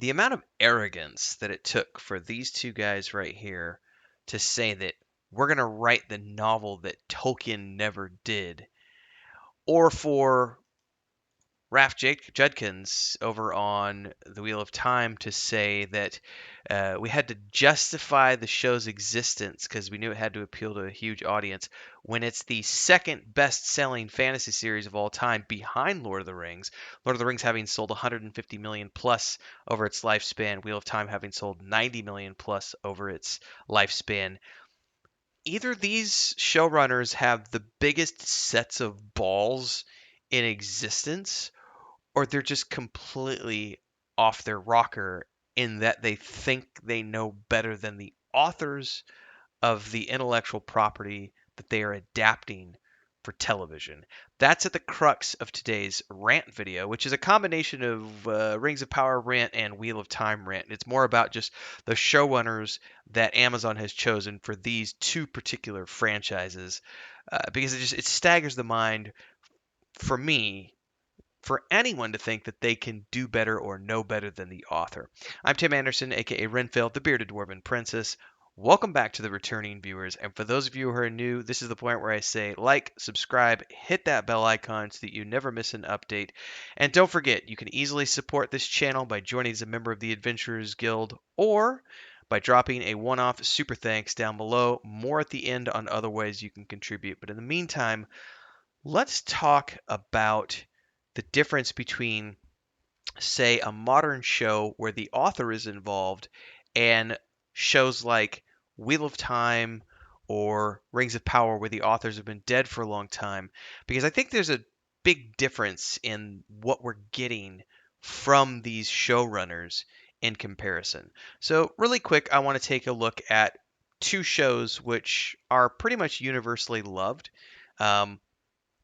the amount of arrogance that it took for these two guys right here to say that we're going to write the novel that Tolkien never did, or for Judkins over on The Wheel of Time to say that we had to justify the show's existence because we knew it had to appeal to a huge audience when it's the second best selling fantasy series of all time behind Lord of the Rings. Lord of the Rings having sold 150 million plus over its lifespan, Wheel of Time having sold 90 million plus over its lifespan. Either these showrunners have the biggest sets of balls in existence, or they're just completely off their rocker in that they think they know better than the authors of the intellectual property that they are adapting for television. That's at the crux of today's rant video, which is a combination of Rings of Power rant and Wheel of Time rant. It's more about just the showrunners that Amazon has chosen for these two particular franchises, because it staggers the mind for me for anyone to think that they can do better or know better than the author. I'm Tim Anderson, aka Renfield, the bearded dwarven princess. Welcome back to the returning viewers, and for those of you who are new, this is the point where I say like, subscribe, hit that bell icon so that you never miss an update. And don't forget, you can easily support this channel by joining as a member of the Adventurers Guild or by dropping a one-off super thanks down below. More at the end on other ways you can contribute. But in the meantime, let's talk about the difference between, say, a modern show where the author is involved and shows like Wheel of Time or Rings of Power where the authors have been dead for a long time. Because I think there's a big difference in what we're getting from these showrunners in comparison. So, really quick, I want to take a look at two shows which are pretty much universally loved. Um,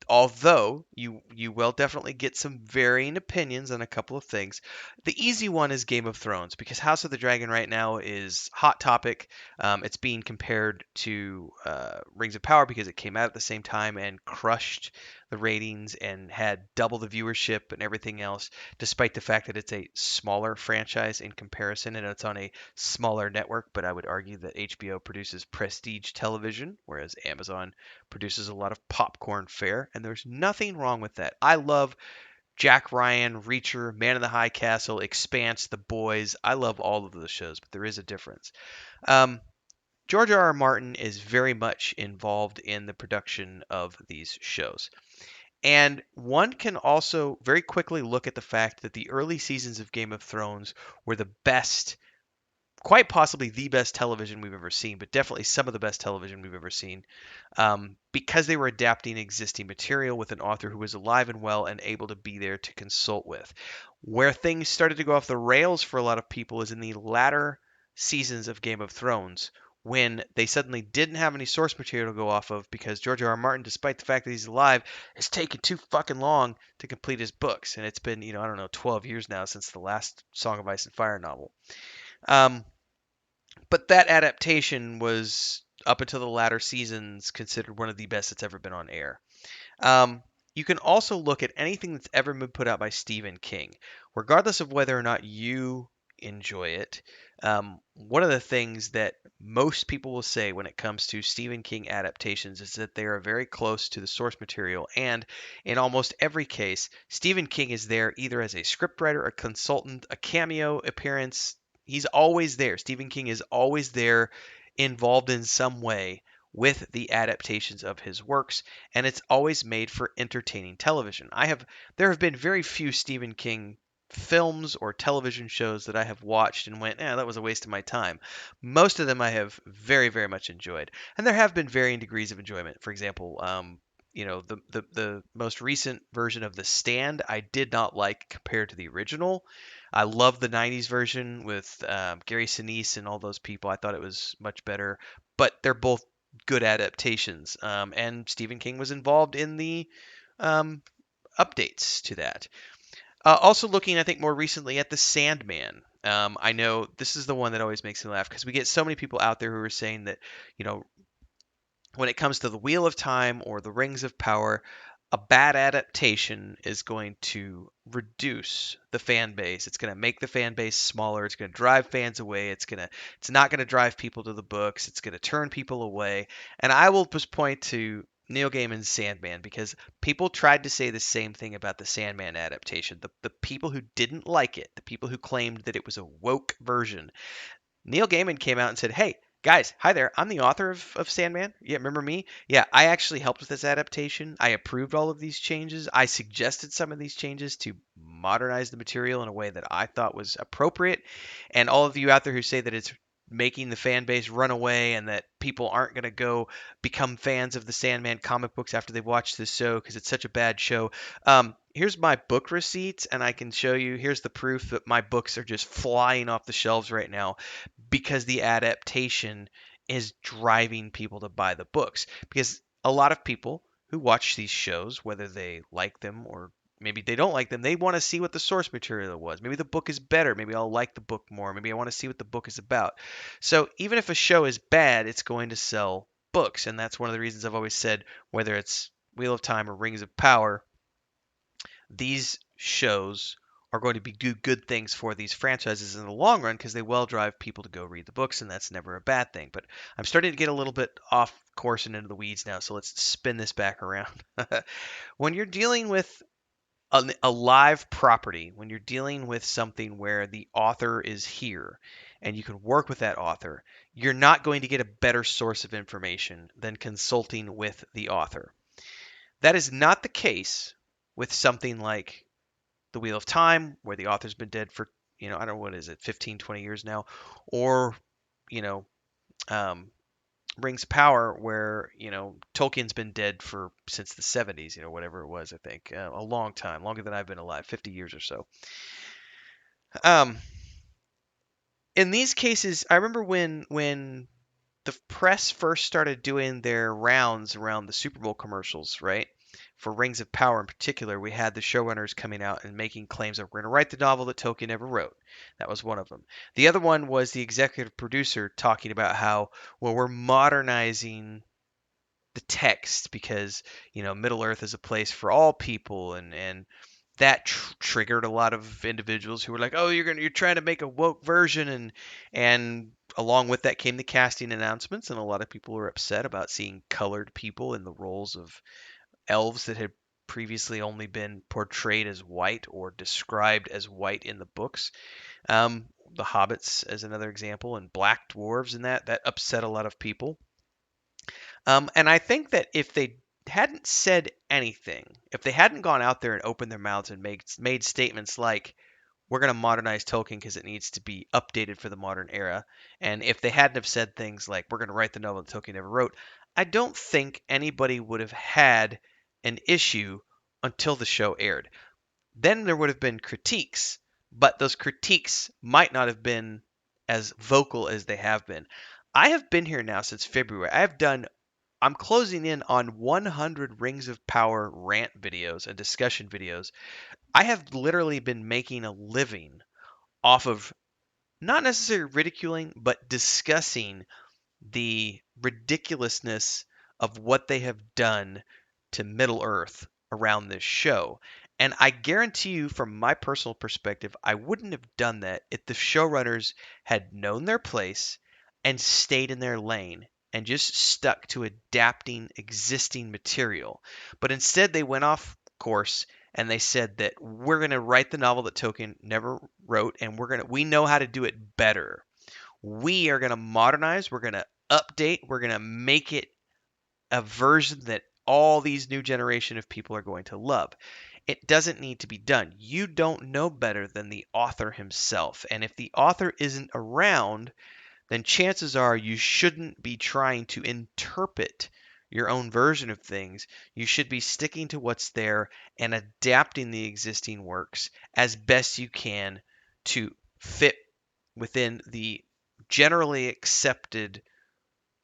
Although you will definitely get some varying opinions on a couple of things. The easy one is Game of Thrones because House of the Dragon right now is hot topic. It's being compared to Rings of Power because it came out at the same time and crushed the ratings and had double the viewership and everything else, despite the fact that it's a smaller franchise in comparison and it's on a smaller network. But I would argue that HBO produces prestige television, whereas Amazon produces a lot of popcorn fare, and there's nothing wrong with that. I love Jack Ryan, Reacher, Man in the High Castle, Expanse, The Boys. I love all of those shows, but there is a difference. George R.R. Martin is very much involved in the production of these shows. And one can also very quickly look at the fact that the early seasons of Game of Thrones were the best, quite possibly the best television we've ever seen, but definitely some of the best television we've ever seen, because they were adapting existing material with an author who was alive and well and able to be there to consult with. Where things started to go off the rails for a lot of people is in the latter seasons of Game of Thrones, when they suddenly didn't have any source material to go off of because George R. R. Martin, despite the fact that he's alive, has taken too fucking long to complete his books. And it's been, I don't know, 12 years now since the last Song of Ice and Fire novel. But that adaptation was, up until the latter seasons, considered one of the best that's ever been on air. You can also look at anything that's ever been put out by Stephen King, regardless of whether or not you enjoy it. One of the things that most people will say when it comes to Stephen King adaptations is that they are very close to the source material, and in almost every case, Stephen King is there either as a scriptwriter, a consultant, a cameo appearance. He's always there. Stephen King is always there, involved in some way with the adaptations of his works, and it's always made for entertaining television. There have been very few Stephen King films or television shows that I have watched and went, that was a waste of my time. Most of them I have very, very much enjoyed, and there have been varying degrees of enjoyment. For example, the most recent version of The Stand I did not like compared to the original. I love the 90s version with Gary Sinise and all those people. I thought it was much better, but they're both good adaptations. And Stephen King was involved in the um, updates to that. Also looking, I think, more recently at the Sandman. I know this is the one that always makes me laugh because we get so many people out there who are saying that, when it comes to the Wheel of Time or the Rings of Power, a bad adaptation is going to reduce the fan base. It's going to make the fan base smaller. It's going to drive fans away. It's not going to drive people to the books. It's going to turn people away. And I will just point to Neil Gaiman's Sandman because people tried to say the same thing about the Sandman adaptation. The people who didn't like it, the people who claimed that it was a woke version, Neil Gaiman came out and said, "Hey, guys, hi there. I'm the author of Sandman. Yeah, remember me? Yeah, I actually helped with this adaptation. I approved all of these changes. I suggested some of these changes to modernize the material in a way that I thought was appropriate. And all of you out there who say that it's making the fan base run away and that people aren't going to go become fans of the Sandman comic books after they've watched this show because it's such a bad show. Here's my book receipts, and I can show you. Here's the proof that my books are just flying off the shelves right now because the adaptation is driving people to buy the books. Because a lot of people who watch these shows, whether they like them or maybe they don't like them, they want to see what the source material was. Maybe the book is better. Maybe I'll like the book more. Maybe I want to see what the book is about. So even if a show is bad, it's going to sell books. And that's one of the reasons I've always said, whether it's Wheel of Time or Rings of Power, these shows are going to be do good things for these franchises in the long run because they will drive people to go read the books, and that's never a bad thing. But I'm starting to get a little bit off course and into the weeds now, so let's spin this back around. When you're dealing with a live property, when you're dealing with something where the author is here and you can work with that author, you're not going to get a better source of information than consulting with the author. That is not the case with something like The Wheel of Time, where the author's been dead for, I don't know, what is it, 15, 20 years now, or, you know, um, Rings of Power, where, Tolkien's been dead for since the 70s, whatever it was, I think, a long time, longer than I've been alive, 50 years or so. Um, in these cases, I remember when the press first started doing their rounds around the Super Bowl commercials, right? For Rings of Power in particular, we had the showrunners coming out and making claims that we're going to write the novel that Tolkien never wrote. That was one of them. The other one was the executive producer talking about how, well, we're modernizing the text because, Middle Earth is a place for all people, and that triggered a lot of individuals who were like, "Oh, you're trying to make a woke version," and along with that came the casting announcements, and a lot of people were upset about seeing colored people in the roles of elves that had previously only been portrayed as white or described as white in the books. The hobbits, as another example, and black dwarves, and that upset a lot of people. And I think that if they hadn't said anything, if they hadn't gone out there and opened their mouths and made statements like, we're going to modernize Tolkien because it needs to be updated for the modern era, and if they hadn't have said things like, we're going to write the novel that Tolkien never wrote, I don't think anybody would have had an issue until the show aired. Then there would have been critiques, but those critiques might not have been as vocal as they have been. I have been here now since February. I'm closing in on 100 Rings of Power rant videos and discussion videos. I have literally been making a living off of not necessarily ridiculing, but discussing the ridiculousness of what they have done to Middle Earth around this show. And I guarantee you, from my personal perspective, I wouldn't have done that if the showrunners had known their place and stayed in their lane and just stuck to adapting existing material. But instead, they went off course and they said that we're going to write the novel that Tolkien never wrote, and we know how to do it better. We are going to modernize, we're going to update, we're going to make it a version that all these new generation of people are going to love. It doesn't need to be done. You don't know better than the author himself. And if the author isn't around, then chances are you shouldn't be trying to interpret your own version of things. You should be sticking to what's there and adapting the existing works as best you can to fit within the generally accepted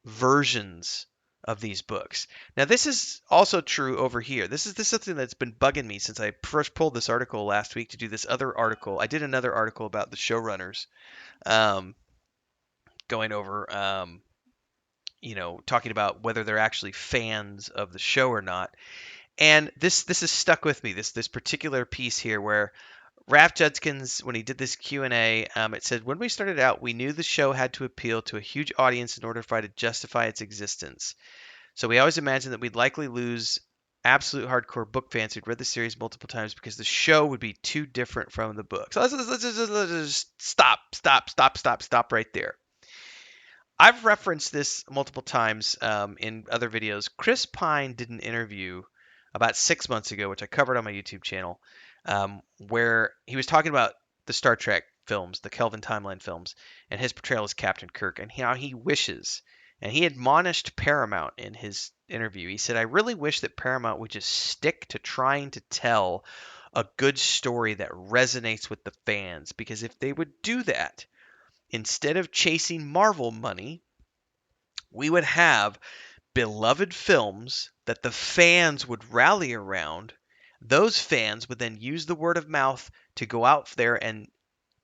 versions of these books. Now, this is also true over here. This is something that's been bugging me since I first pulled this article last week to do this other article. I did another article about the showrunners, um, going over, talking about whether they're actually fans of the show or not. And this has stuck with me. This particular piece here where Raph Judkins, when he did this Q&A, it said, when we started out, we knew the show had to appeal to a huge audience in order for it to justify its existence. So we always imagined that we'd likely lose absolute hardcore book fans who'd read the series multiple times because the show would be too different from the book. So let's just stop right there. I've referenced this multiple times in other videos. Chris Pine did an interview about 6 months ago, which I covered on my YouTube channel, where he was talking about the Star Trek films, the Kelvin Timeline films, and his portrayal as Captain Kirk, and how he wishes, and he admonished Paramount in his interview. He said, I really wish that Paramount would just stick to trying to tell a good story that resonates with the fans, because if they would do that, instead of chasing Marvel money, we would have beloved films that the fans would rally around. Those fans would then use the word of mouth to go out there and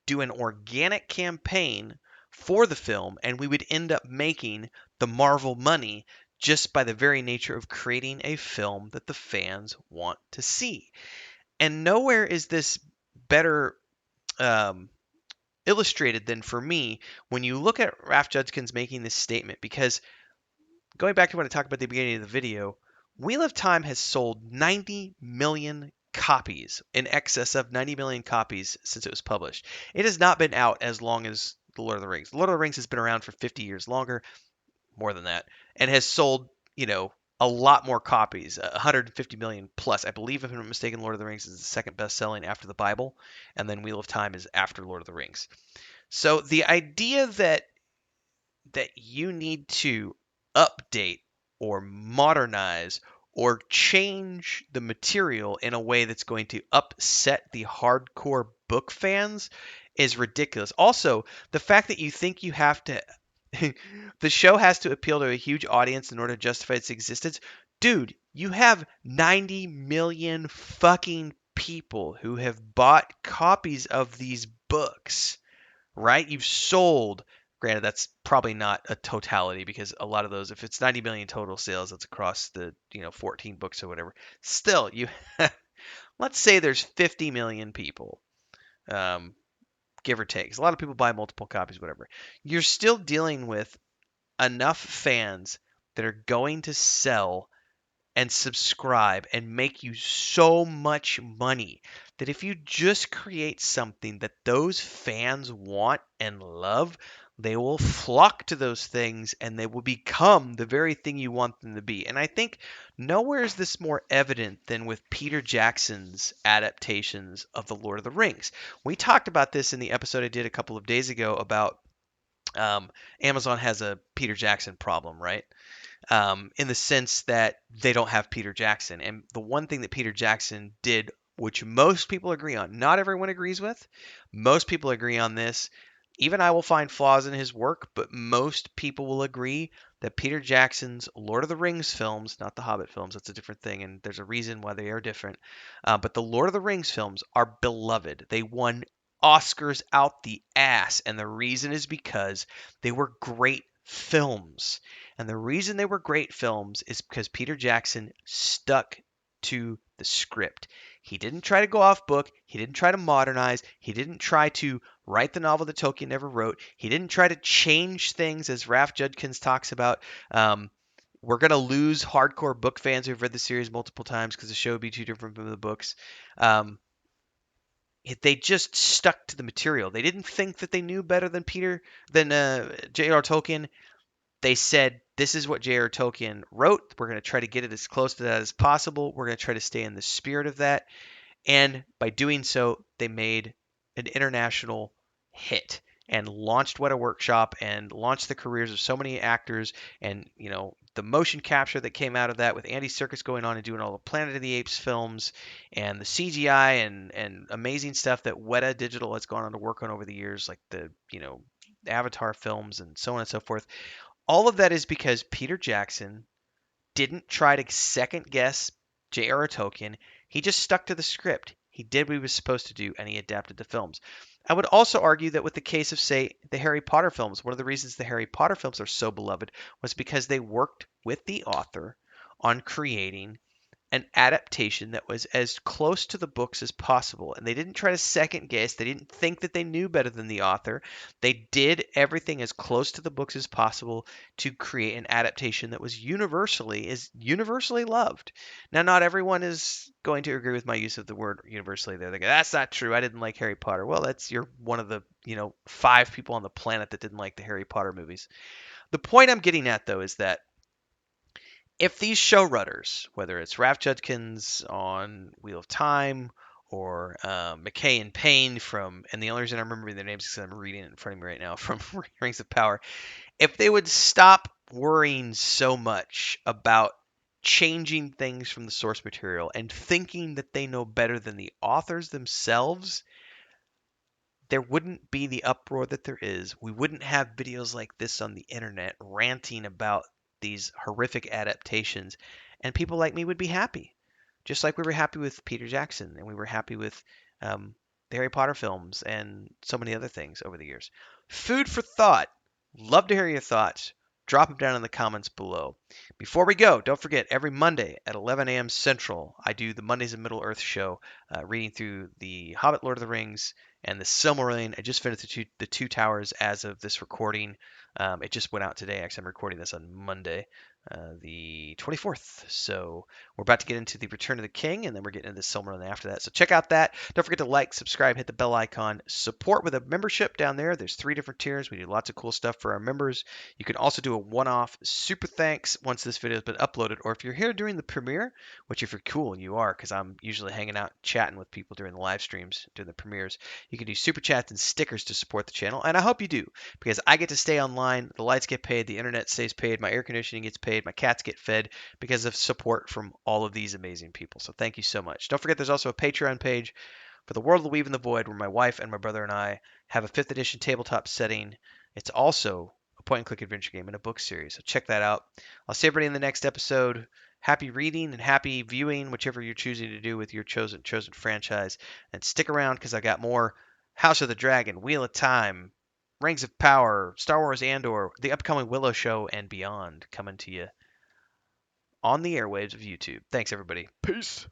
do an organic campaign for the film, and we would end up making the Marvel money just by the very nature of creating a film that the fans want to see. And nowhere is this better um, illustrated than for me when you look at Raph Judkins making this statement, because going back to what I talked about at the beginning of the video, Wheel of Time has sold 90 million copies, in excess of 90 million copies since it was published. It has not been out as long as The Lord of the Rings. The Lord of the Rings has been around for 50 years longer, more than that, and has sold, a lot more copies, 150 million plus. I believe, if I'm not mistaken, Lord of the Rings is the second best selling after the Bible, and then Wheel of Time is after Lord of the Rings. So the idea that you need to update or modernize or change the material in a way that's going to upset the hardcore book fans is ridiculous. Also, the fact that you think you have to the show has to appeal to a huge audience in order to justify its existence. Dude, you have 90 million fucking people who have bought copies of these books, right? You've sold. Granted, that's probably not a totality, because a lot of those, if it's 90 million total sales, that's across the 14 books or whatever. Still, you let's say there's 50 million people, um, give or take. A lot of people buy multiple copies, whatever. You're still dealing with enough fans that are going to sell and subscribe and make you so much money that if you just create something that those fans want and love, they will flock to those things and they will become the very thing you want them to be. And I think nowhere is this more evident than with Peter Jackson's adaptations of The Lord of the Rings. We talked about this in the episode I did a couple of days ago about Amazon has a Peter Jackson problem, right? In the sense that they don't have Peter Jackson. And the one thing that Peter Jackson did, which most people agree on, not everyone agrees with, most people agree on this. Even I will find flaws in his work, but most people will agree that Peter Jackson's Lord of the Rings films, not the Hobbit films, that's a different thing, and there's a reason why they are different. But the Lord of the Rings films are beloved. They won Oscars out the ass, and the reason is because they were great films. And the reason they were great films is because Peter Jackson stuck to the script. He didn't try to go off book. He didn't try to modernize. He didn't try to write the novel that Tolkien never wrote. He didn't try to change things, as Raph Judkins talks about. We're going to lose hardcore book fans who've read the series multiple times because the show would be too different from the books. They just stuck to the material. They didn't think that they knew better than J.R.R. Tolkien. They said, this is what J.R.R. Tolkien wrote. We're going to try to get it as close to that as possible. We're going to try to stay in the spirit of that. And by doing so, they made an international hit and launched Weta Workshop and launched the careers of so many actors. And, the motion capture that came out of that with Andy Serkis going on and doing all the Planet of the Apes films and the CGI and amazing stuff that Weta Digital has gone on to work on over the years, like the, Avatar films and so on and so forth. All of that is because Peter Jackson didn't try to second guess J.R.R. Tolkien. He just stuck to the script. He did what he was supposed to do, and he adapted the films. I would also argue that with the case of, say, the Harry Potter films, one of the reasons the Harry Potter films are so beloved was because they worked with the author on creating an adaptation that was as close to the books as possible. And they didn't try to second guess. They didn't think that they knew better than the author. They did everything as close to the books as possible to create an adaptation that was universally loved. Now, not everyone is going to agree with my use of the word universally there. They go, that's not true. I didn't like Harry Potter. Well, you're one of the, 5 people on the planet that didn't like the Harry Potter movies. The point I'm getting at though is that if these showrunners, whether it's Raph Judkins on Wheel of Time or McKay and Payne and the only reason I'm remembering their names is because I'm reading it in front of me right now from Rings of Power, if they would stop worrying so much about changing things from the source material and thinking that they know better than the authors themselves, there wouldn't be the uproar that there is. We wouldn't have videos like this on the internet ranting about these horrific adaptations, and people like me would be happy. Just like we were happy with Peter Jackson and we were happy with the Harry Potter films and so many other things over the years. Food for thought. Love to hear your thoughts. Drop them down in the comments below. Before we go, don't forget, every Monday at 11 a.m. Central, I do the Mondays of Middle Earth show, reading through The Hobbit, Lord of the Rings, and the Silmarillion. I just finished the two Towers as of this recording. It just went out today. Actually, I'm recording this on Monday, the 24th. So we're about to get into the Return of the King, and then we're getting into the Silmarillion after that. So check out that. Don't forget to like, subscribe, hit the bell icon. Support with a membership down there. There's 3 different tiers. We do lots of cool stuff for our members. You can also do a one-off super thanks once this video has been uploaded, or if you're here during the premiere, which if you're cool, and you are, because I'm usually hanging out chatting with people during the live streams, during the premieres, you can do super chats and stickers to support the channel, and I hope you do, because I get to stay online, the lights get paid, the internet stays paid, my air conditioning gets paid, my cats get fed because of support from all of these amazing people. So thank you so much. Don't forget there's also a Patreon page for The World of the Weave and the Void, where my wife and my brother and I have a 5th edition tabletop setting. It's also a point and click adventure game and a book series. So check that out. I'll see everybody in the next episode. Happy reading and happy viewing, whichever you're choosing to do with your chosen franchise. And stick around because I got more House of the Dragon, Wheel of Time, Rings of Power, Star Wars Andor, the upcoming Willow show, and beyond coming to you on the airwaves of YouTube. Thanks, everybody. Peace.